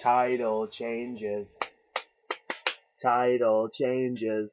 Title changes. Title changes.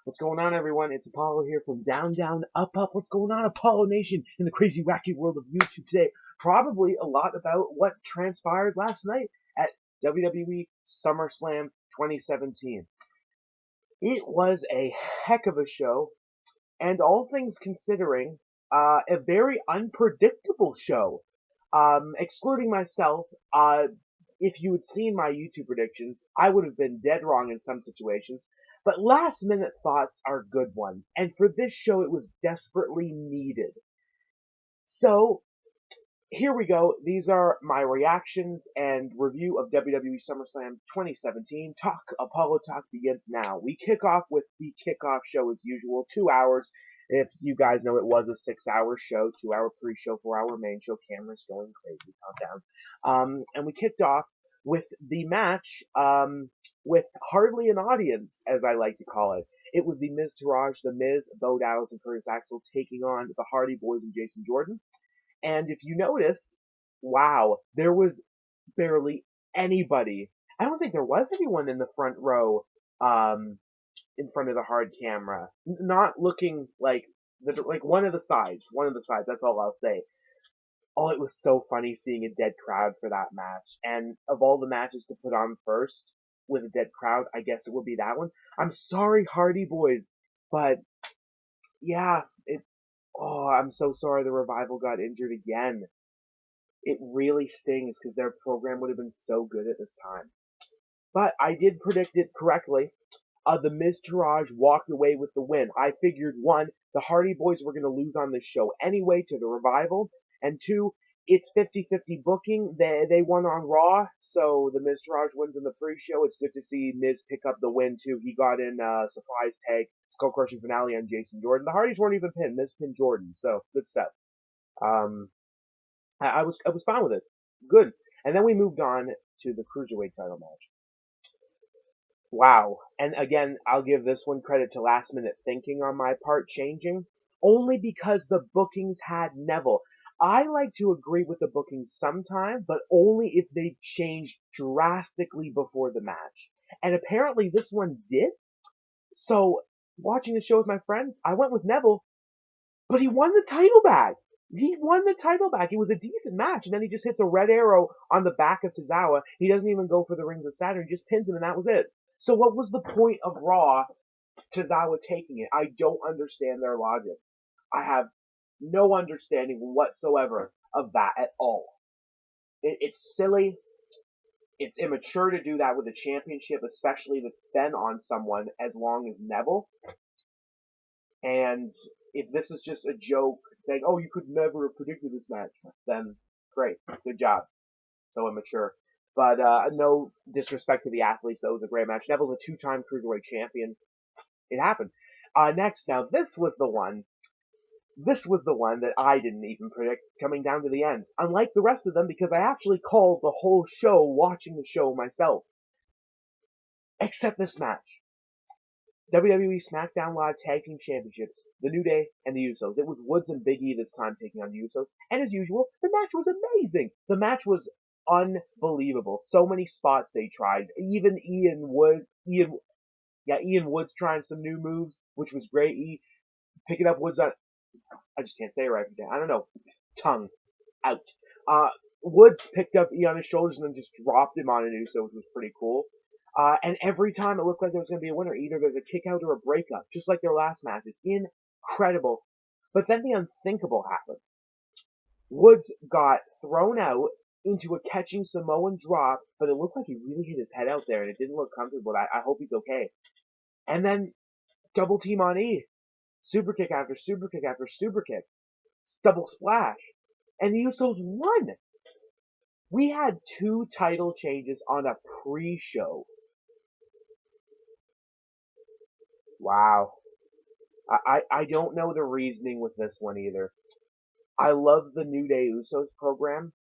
What's going on, everyone? It's Apollo here from Down, Down, Up, Up. What's going on, Apollo Nation, in the crazy, wacky world of YouTube today? Probably a lot about what transpired last night at WWE SummerSlam 2017. It was a heck of a show, and all things considering, a very unpredictable show. Excluding myself, if you had seen my YouTube predictions, I would have been dead wrong in some situations. But last minute thoughts are good ones, and for this show it was desperately needed. So, here we go. These are my reactions and review of WWE SummerSlam 2017. Apollo Talk begins now. We kick off with the kickoff show as usual, 2 hours. If you guys know, it was a 6-hour show, 2-hour pre-show, 4-hour main show, cameras going crazy, countdown. And we kicked off with the match, with hardly an audience, as I like to call it. It was the Miz Taraj, the Miz, Bo Dallas, and Curtis Axel taking on the Hardy Boys and Jason Jordan. And if you noticed, wow, there was barely anybody. I don't think there was anyone in the front row, in front of the hard camera. Not looking like one of the sides. That's all I'll say. Oh, it was so funny seeing a dead crowd for that match. And of all the matches to put on first with a dead crowd, I guess it would be that one. I'm sorry, Hardy Boys, but yeah, oh, I'm so sorry the Revival got injured again. It really stings because their program would have been so good at this time. But I did predict it correctly. The Miz Taraj walked away with the win. I figured, one, the Hardy Boys were going to lose on this show anyway to the Revival, and two, it's 50-50 booking. They won on Raw, so the Miz Taraj wins in the pre-show. It's good to see Miz pick up the win, too. He got in a surprise tag, skull-crushing finale on Jason Jordan. The Hardys weren't even pinned. Miz pinned Jordan, so good stuff. I was fine with it. Good. And then we moved on to the Cruiserweight title match. Wow. And again, I'll give this one credit to last minute thinking on my part changing, only because the bookings had Neville. I like to agree with the bookings sometimes, but only if they changed drastically before the match. And apparently this one did. So, watching the show with my friends, I went with Neville, but he won the title back. He won the title back. It was a decent match, and then he just hits a red arrow on the back of Tozawa. He doesn't even go for the Rings of Saturn. He just pins him, and that was it. So what was the point of Raw Tozawa taking it? I don't understand their logic. I have no understanding whatsoever of that at all. It's silly. It's immature to do that with a championship, especially that's been on someone as long as Neville. And if this is just a joke saying, oh, you could never have predicted this match, then great. Good job. So immature. But no disrespect to the athletes, though. It was a great match. Neville's a 2-time Cruiserweight champion. It happened. Next, now, this was the one that I didn't even predict coming down to the end. Unlike the rest of them, because I actually called the whole show watching the show myself. Except this match. WWE Smackdown Live Tag Team Championships. The New Day and the Usos. It was Woods and Big E this time taking on the Usos. And as usual, the match was amazing. The match was unbelievable. So many spots they tried. Even Ian Woods trying some new moves, which was great. Picking up Woods on, I just can't say it right now. I don't know. Tongue out. Woods picked up E on his shoulders and then just dropped him on an Uso, which was pretty cool. And every time it looked like there was going to be a winner, either there's a kick out or a breakup, just like their last matches. Incredible. But then the unthinkable happened. Woods got thrown out into a catching Samoan drop, but it looked like he really hit his head out there, and it didn't look comfortable. I hope he's okay. And then double team on E. Super kick after super kick after super kick. Double splash. And the Usos won. We had 2 title changes on a pre-show. Wow. I don't know the reasoning with this one either. I love the New Day Usos program,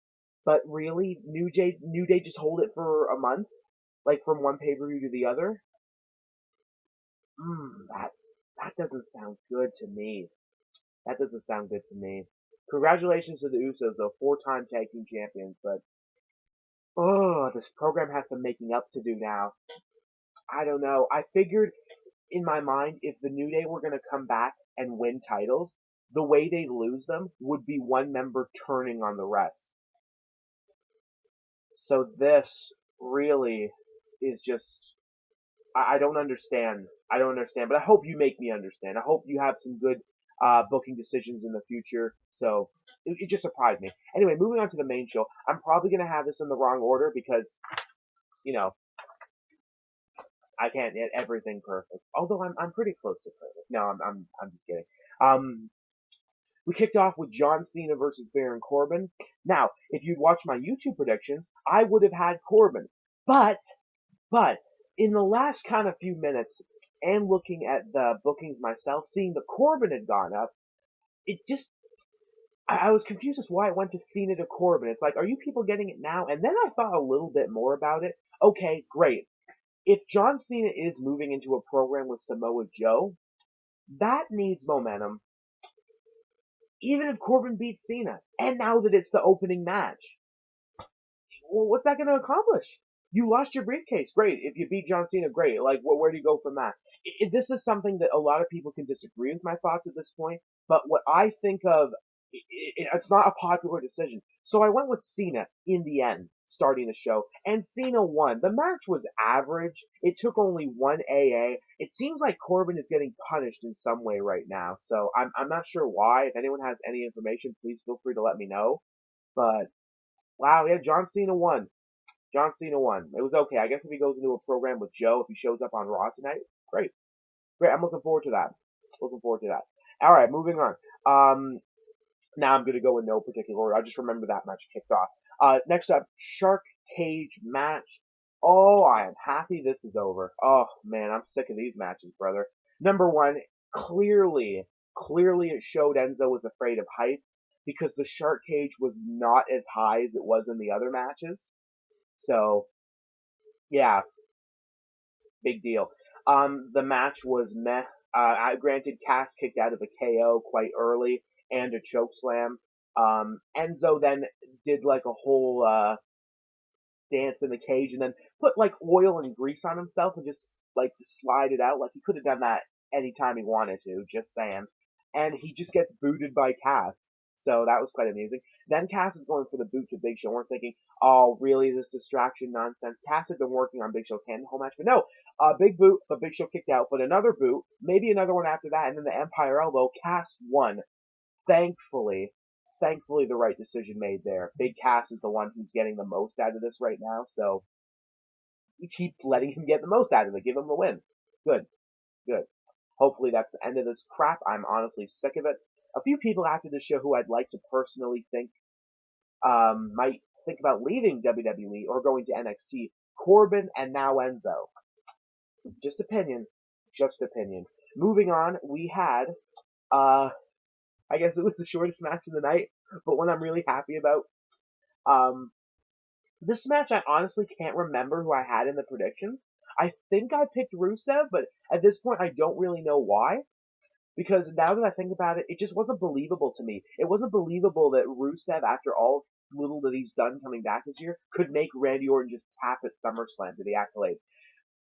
but really, New Day just hold it for a month? Like from one pay-per-view to the other? That doesn't sound good to me. That doesn't sound good to me. Congratulations to the Usos, though, 4-time tag team champions, but Oh, this program has some making up to do now. I don't know. I figured in my mind if the New Day were going to come back and win titles, the way they lose them would be one member turning on the rest. So this really is just I don't understand. I don't understand, but I hope you make me understand. I hope you have some good booking decisions in the future. So it just surprised me. Anyway, moving on to the main show. I'm probably gonna have this in the wrong order because you know I can't get everything perfect. Although I'm pretty close to perfect. No, I'm just kidding. Um, we kicked off with John Cena versus Baron Corbin. Now, if you'd watched my YouTube predictions, I would have had Corbin, but But in the last kind of few minutes, and looking at the bookings myself, seeing that Corbin had gone up, it just I was confused as to why it went to Cena to Corbin. It's like, are you people getting it now? And then I thought a little bit more about it. Okay, great. If John Cena is moving into a program with Samoa Joe, that needs momentum. Even if Corbin beats Cena, and now that it's the opening match, well, what's that going to accomplish? You lost your briefcase. Great. If you beat John Cena, great. Like, well, where do you go from that? This is something that a lot of people can disagree with my thoughts at this point, but what I think of, it's not a popular decision. So I went with Cena in the end, starting the show, and Cena won. The match was average. It took only one AA. It seems like Corbin is getting punished in some way right now, so I'm not sure why. If anyone has any information, please feel free to let me know. But wow, yeah, John Cena won. John Cena won. It was okay. I guess if he goes into a program with Joe, if he shows up on Raw tonight, great. Great. I'm looking forward to that. Looking forward to that. All right, moving on. Now I'm going to go in no particular order. I just remember that match kicked off. Next up, Shark Cage match. Oh, I am happy this is over. Oh, man, I'm sick of these matches, brother. Number one, clearly it showed Enzo was afraid of heights because the Shark Cage was not as high as it was in the other matches. So, yeah, big deal. The match was meh. Granted, Cass kicked out of a KO quite early and a choke slam. Enzo then did like a whole dance in the cage and then put like oil and grease on himself and just like slide it out. Like he could have done that anytime he wanted to. Just saying. And he just gets booted by Cass. So that was quite amusing. Then Cass is going for the boot to Big Show. We're thinking, oh, really, this distraction nonsense. Cass had been working on Big Show's hand the whole match, but no, big boot, but Big Show kicked out, but another boot, maybe another one after that, and then the Empire Elbow. Cass won. Thankfully, thankfully, the right decision made there. Big Cass is the one who's getting the most out of this right now, so we keep letting him get the most out of it. Give him the win. Good, good. Hopefully that's the end of this crap. I'm honestly sick of it. A few people after the show who I'd like to personally think might think about leaving WWE or going to NXT. Corbin and now Enzo. Just opinion. Just opinion. Moving on, we had, I guess it was the shortest match of the night, but one I'm really happy about. Um, this match, I honestly can't remember who I had in the predictions. I think I picked Rusev, but at this point, I don't really know why. Because now that I think about it, it just wasn't believable to me. It wasn't believable that Rusev, after all little that he's done coming back this year, could make Randy Orton just tap at SummerSlam to the accolade.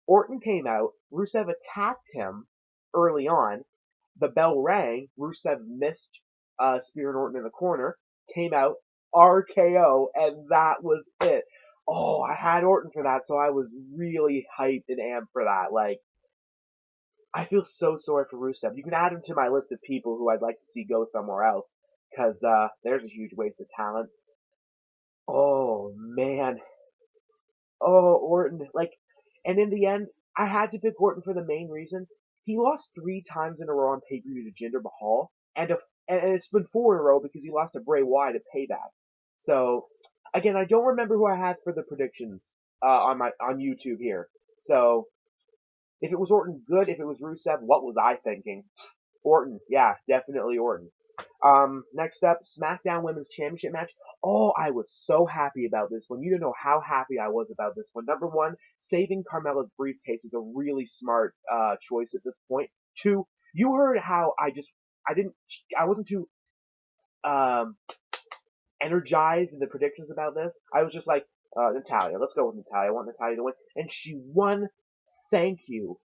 Orton came out, Rusev attacked him early on, the bell rang, Rusev missed Spear and Orton in the corner, came out, RKO, and that was it. Oh, I had Orton for that, so I was really hyped and amped for that. Like, I feel so sorry for Rusev. You can add him to my list of people who I'd like to see go somewhere else, because there's a huge waste of talent. Oh, man. Oh, Orton. Like, and in the end, I had to pick Orton for the main reason. He lost 3 times in a row on pay-per-view to Jinder Mahal, and it's been 4 in a row because he lost to Bray Wyatt at Payback. So, again, I don't remember who I had for the predictions on YouTube here. So, if it was Orton, good. If it was Rusev, what was I thinking? Orton, yeah, definitely Orton. Next up, SmackDown Women's Championship match. Oh, I was so happy about this one. You don't know how happy I was about this one. Number one, saving Carmella's briefcase is a really smart choice at this point. Two, you heard how I wasn't too um energized in the predictions about this. I was just like, Natalia, let's go with Natalia. I want Natalia to win. And she won. Thank you.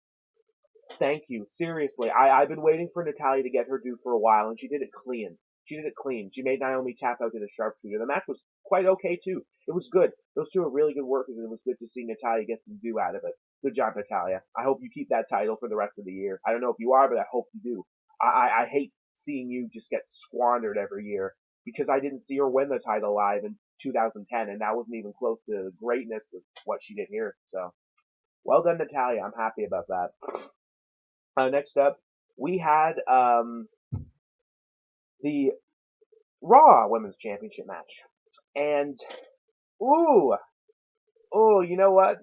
Thank you. Seriously. I've been waiting for Natalia to get her due for a while, and she did it clean. She did it clean. She made Naomi tap out to the sharpshooter. The match was quite okay, too. It was good. Those two are really good workers, and it was good to see Natalia get some due out of it. Good job, Natalia. I hope you keep that title for the rest of the year. I don't know if you are, but I hope you do. I hate seeing you just get squandered every year because I didn't see her win the title live in 2010, and that wasn't even close to the greatness of what she did here. So, well done, Natalia. I'm happy about that. Next up, we had the Raw Women's Championship match. And, ooh, you know what?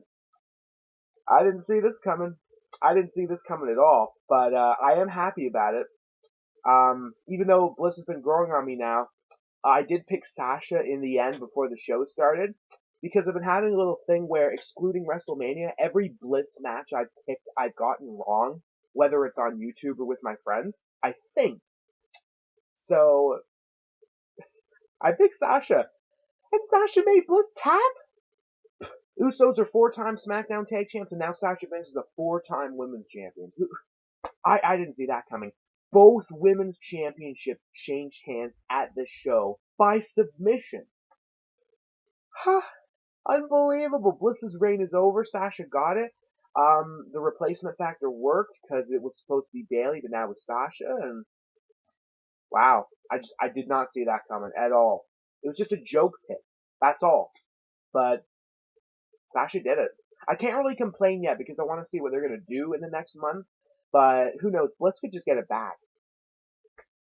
I didn't see this coming. I didn't see this coming at all. But I am happy about it. Even though Bliss has been growing on me now, I did pick Sasha in the end before the show started. Because I've been having a little thing where, excluding WrestleMania, every Bliss match I've picked, I've gotten wrong. Whether it's on YouTube or with my friends, I think. So, I picked Sasha. And Sasha made Bliss tap? Usos are 4-time SmackDown Tag Champs, and now Sasha Banks is a 4-time Women's Champion. I didn't see that coming. Both Women's Championships changed hands at the show by submission. Unbelievable. Bliss's reign is over. Sasha got it. The replacement factor worked because it was supposed to be Bayley, but now it's Sasha, and wow, I did not see that coming at all. It was just a joke pick. That's all. But Sasha did it. I can't really complain yet because I want to see what they're going to do in the next month. But who knows? Bliss could just get it back.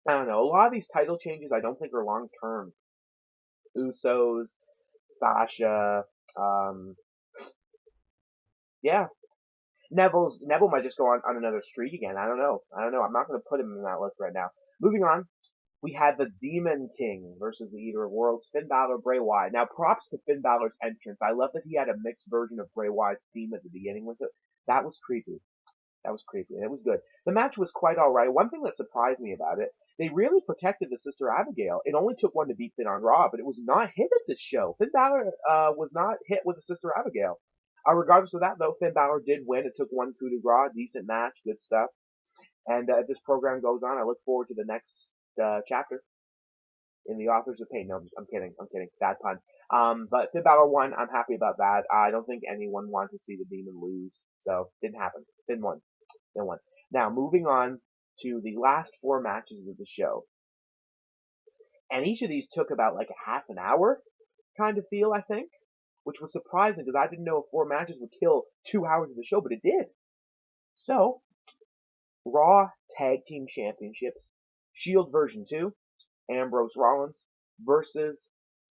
I don't know. A lot of these title changes I don't think are long term. Usos, Sasha, yeah. Neville might just go on another streak again. I don't know. I'm not going to put him in that list right now. Moving on. We had the Demon King versus the Eater of Worlds, Finn Balor, Bray Wyatt. Now, props to Finn Balor's entrance. I love that he had a mixed version of Bray Wyatt's theme at the beginning with it. That was creepy. And it was good. The match was quite alright. One thing that surprised me about it, they really protected the Sister Abigail. It only took one to beat Finn on Raw, but it was not hit at this show. Finn Balor was not hit with the Sister Abigail. Regardless of that, though, Finn Balor did win. It took one coup de grace, decent match, good stuff. And if this program goes on, I look forward to the next chapter in the Authors of Pain. No, I'm kidding. Bad pun. But Finn Balor won. I'm happy about that. I don't think anyone wanted to see the Demon lose, so didn't happen. Finn won. Now, moving on to the last 4 matches of the show. And each of these took about like a half an hour kind of feel, I think, which was surprising because I didn't know if 4 matches would kill 2 hours of the show, but it did. So, Raw Tag Team Championships, Shield version 2, Ambrose Rollins versus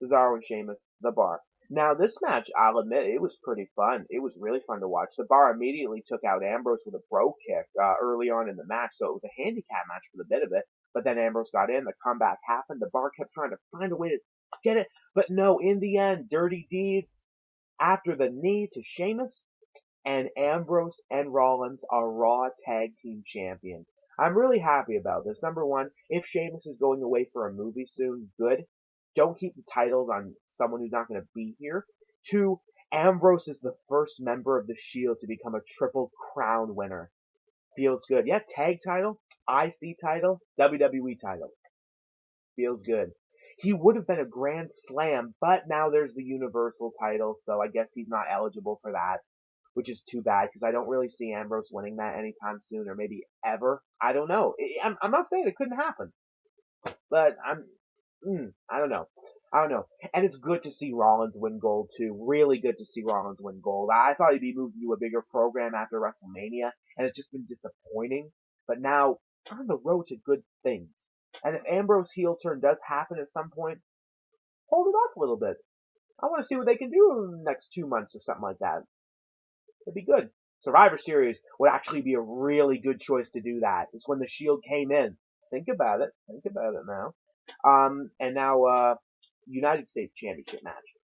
Cesaro and Sheamus, The Bar. Now, this match, I'll admit, it was pretty fun. It was really fun to watch. The Bar immediately took out Ambrose with a bro kick early on in the match, so it was a handicap match for the bit of it. But then Ambrose got in, the comeback happened, the Bar kept trying to find a way to get it, but no, in the end, Dirty Deeds, after the knee to Sheamus, and Ambrose and Rollins are Raw Tag Team Champions. I'm really happy about this. Number one, if Sheamus is going away for a movie soon, good. Don't keep the titles on someone who's not going to be here. 2, Ambrose is the first member of the Shield to become a Triple Crown winner. Feels good. Yeah, tag title, IC title, WWE title. Feels good. He would have been a Grand Slam, but now there's the Universal title, so I guess he's not eligible for that, which is too bad because I don't really see Ambrose winning that anytime soon or maybe ever. I don't know. I'm not saying it couldn't happen, but I don't know. And it's good to see Rollins win gold too. Really good to see Rollins win gold. I thought he'd be moved to a bigger program after WrestleMania, and it's just been disappointing. But now, on the road to good things. And if Ambrose heel turn does happen at some point, hold it off a little bit. I want to see what they can do in the next 2 months or something like that. It'd be good. Survivor Series would actually be a really good choice to do that. It's when the Shield came in. Think about it now. And now, United States Championship match.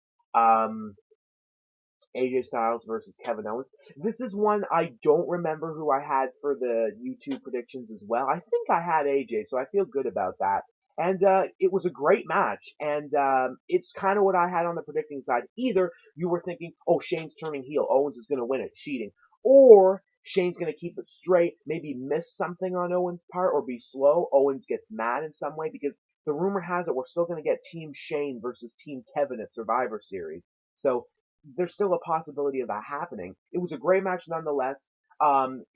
AJ Styles versus Kevin Owens. This is one I don't remember who I had for the YouTube predictions as well. I think I had AJ, so I feel good about that. And it was a great match, and it's kind of what I had on the predicting side. Either you were thinking, oh, Shane's turning heel, Owens is going to win it, cheating, or Shane's going to keep it straight, maybe miss something on Owens' part, or be slow. Owens gets mad in some way, because the rumor has it we're still going to get Team Shane versus Team Kevin at Survivor Series. So there's still a possibility of that happening. It was a great match nonetheless.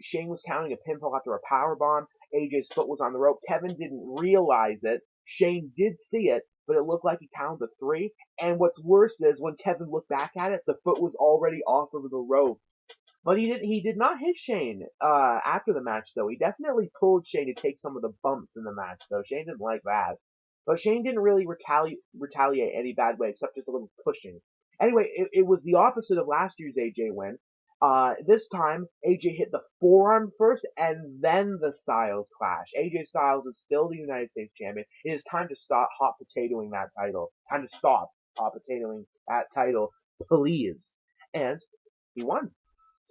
Shane was counting a pinfall after a power bomb. AJ's foot was on the rope. Kevin didn't realize it. Shane did see it, but it looked like he counted the 3. And what's worse is when Kevin looked back at it, the foot was already off of the rope. But he did not hit Shane after the match, though. He definitely pulled Shane to take some of the bumps in the match, though. Shane didn't like that. But Shane didn't really retaliate any bad way, except just a little pushing. Anyway, it was the opposite of last year's AJ win. This time, AJ hit the forearm first, and then the Styles clash. AJ Styles is still the United States champion. It is time to stop hot potatoing that title. Time to stop hot potatoing that title, please. And he won.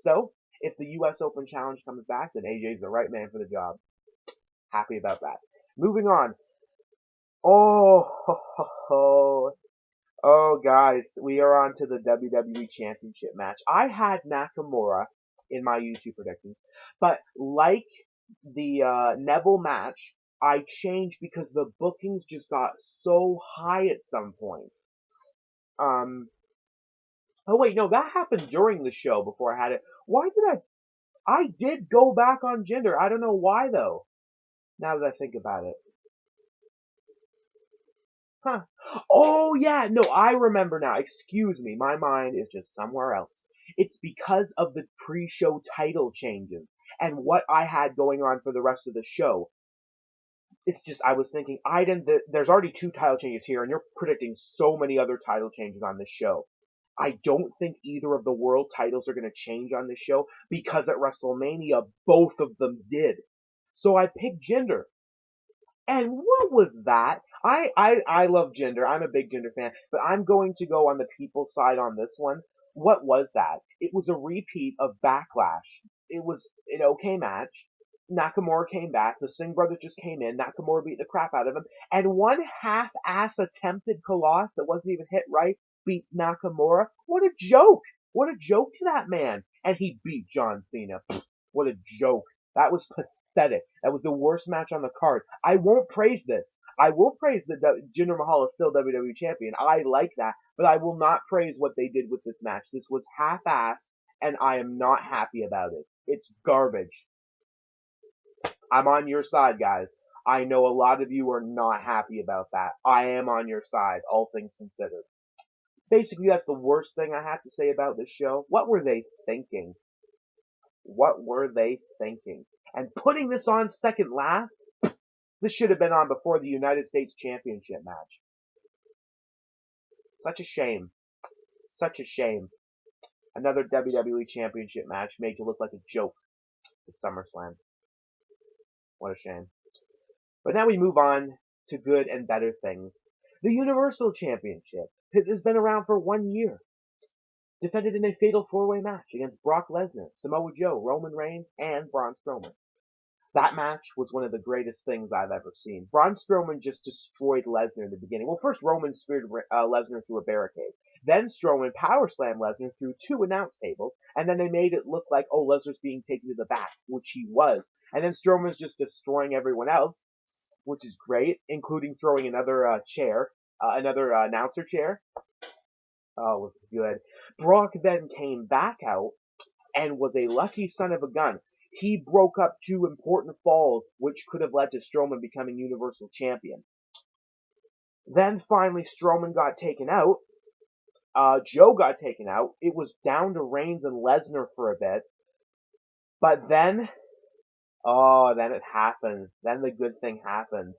So, if the U.S. Open Challenge comes back, then AJ's the right man for the job. Happy about that. Moving on. Oh, guys, we are on to the WWE Championship match. I had Nakamura in my YouTube predictions, but like the Neville match, I changed because the bookings just got so high at some point. Oh wait, no, that happened during the show before I had it. Why did I did go back on Jinder. I don't know why though. Now that I think about it. Huh. Oh, yeah. No, I remember now. Excuse me. My mind is just somewhere else. It's because of the pre-show title changes and what I had going on for the rest of the show. It's just, I was thinking, there's already 2 title changes here, and you're predicting so many other title changes on this show. I don't think either of the world titles are going to change on this show because at WrestleMania, both of them did. So I picked Jinder. And what was that? I love Jinder. I'm a big Jinder fan, but I'm going to go on the people side on this one. What was that? It was a repeat of Backlash. It was an okay match. Nakamura came back. The Singh brothers just came in. Nakamura beat the crap out of him. And one half-ass attempted Koloss that wasn't even hit right beats Nakamura. What a joke! What a joke to that man. And he beat John Cena. What a joke. That was pathetic. That was the worst match on the card. I won't praise this. I will praise that Jinder Mahal is still WWE champion. I like that, but I will not praise what they did with this match. This was half-assed, and I am not happy about it. It's garbage. I'm on your side, guys. I know a lot of you are not happy about that. I am on your side, all things considered. Basically, that's the worst thing I have to say about this show. What were they thinking? What were they thinking? And putting this on second last, this should have been on before the United States Championship match. Such a shame. Such a shame. Another WWE Championship match made to look like a joke at SummerSlam. What a shame. But now we move on to good and better things. The Universal Championship has been around for 1 year. Defended in a fatal 4-way match against Brock Lesnar, Samoa Joe, Roman Reigns, and Braun Strowman. That match was one of the greatest things I've ever seen. Braun Strowman just destroyed Lesnar in the beginning. Well, first Roman speared Lesnar through a barricade. Then Strowman power slammed Lesnar through 2 announce tables, and then they made it look like, oh, Lesnar's being taken to the back, which he was. And then Strowman's just destroying everyone else, which is great, including throwing another chair, another announcer chair. Oh, it was good. Brock then came back out and was a lucky son of a gun. He broke up 2 important falls, which could have led to Strowman becoming Universal Champion. Then finally Strowman got taken out. Joe got taken out. It was down to Reigns and Lesnar for a bit. But then, then it happened. Then the good thing happened.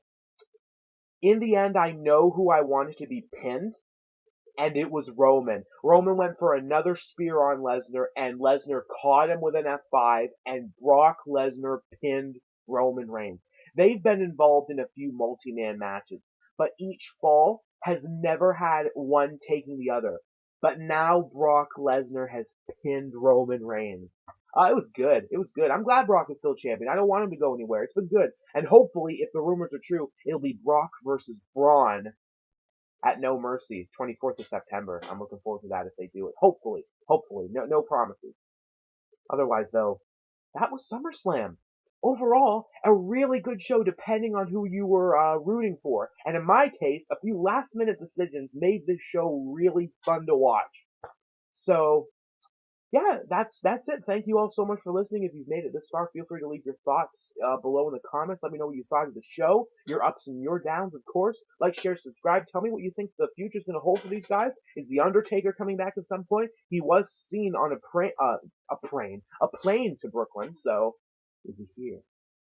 In the end, I know who I wanted to be pinned. And it was Roman. Roman went for another spear on Lesnar, and Lesnar caught him with an F5, and Brock Lesnar pinned Roman Reigns. They've been involved in a few multi-man matches, but each fall has never had one taking the other. But now Brock Lesnar has pinned Roman Reigns. It was good. It was good. I'm glad Brock is still champion. I don't want him to go anywhere. It's been good. And hopefully, if the rumors are true, it'll be Brock versus Braun at No Mercy, 24th of September. I'm looking forward to that if they do it. Hopefully. Hopefully. No promises. Otherwise, though, that was SummerSlam. Overall, a really good show depending on who you were rooting for. And in my case, a few last-minute decisions made this show really fun to watch. So, yeah, that's it. Thank you all so much for listening. If you've made it this far, feel free to leave your thoughts below in the comments. Let me know what you thought of the show, your ups and your downs, of course. Like, share, subscribe. Tell me what you think the future's going to hold for these guys. Is The Undertaker coming back at some point? He was seen on a plane to Brooklyn, so is he here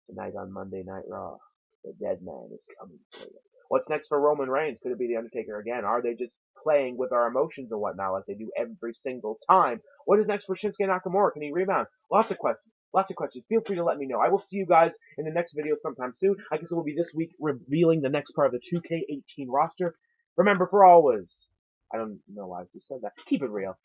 tonight on Monday Night Raw? The dead man is coming for you. What's next for Roman Reigns? Could it be The Undertaker again? Are they just playing with our emotions and whatnot like they do every single time? What is next for Shinsuke Nakamura? Can he rebound? Lots of questions. Lots of questions. Feel free to let me know. I will see you guys in the next video sometime soon. I guess it will be this week revealing the next part of the 2K18 roster. Remember, for always, I don't know why I just said that. Keep it real.